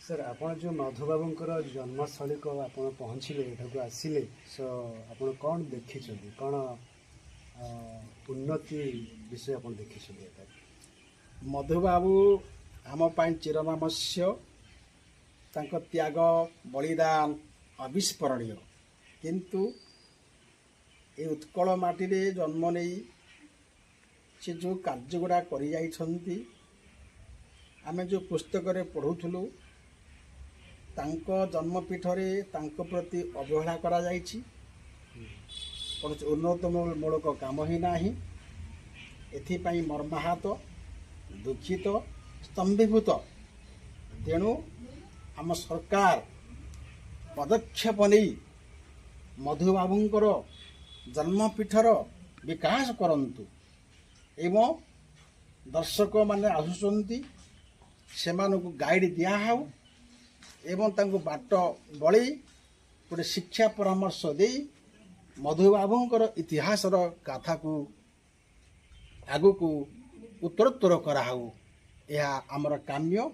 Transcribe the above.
Sir आपण जो मधुबाबूंकर जन्मस्थली को आपण पहुँचले एठाकू आसिले सो आपण कौन देखी कौन उन्नति विषय आपण देखी मधुबाबू आम चिरनामस्य तांको त्याग बलिदान अविस्मरणीय किंतु ये उत्कल माटी रे जन्म नहीं से जो कार्य गुड़ा करि जाइछंती आमे जो पुस्तक रे पढ़ुथुलु तांको जन्मपीठरे तांको प्रति अवहेला करा जाइछि कौन उन्नतमूलक काम ही नाही एथिपाई मर्माहत दुखित स्तंभीभूत तेणु आम सरकार पदक्षेप नहीं मधुबाबूंकर जन्मपीठर विकास करंतु एवं दर्शक माने आसुचंती सेमानकु गाइड दिया हाउ एवं तांको बाट बळी गोटे शिक्षा परामर्श दे मधुबाबूंकर इतिहासर गाथा को आगु को उत्तरोत्तर कराऊ यह आमर काम्य।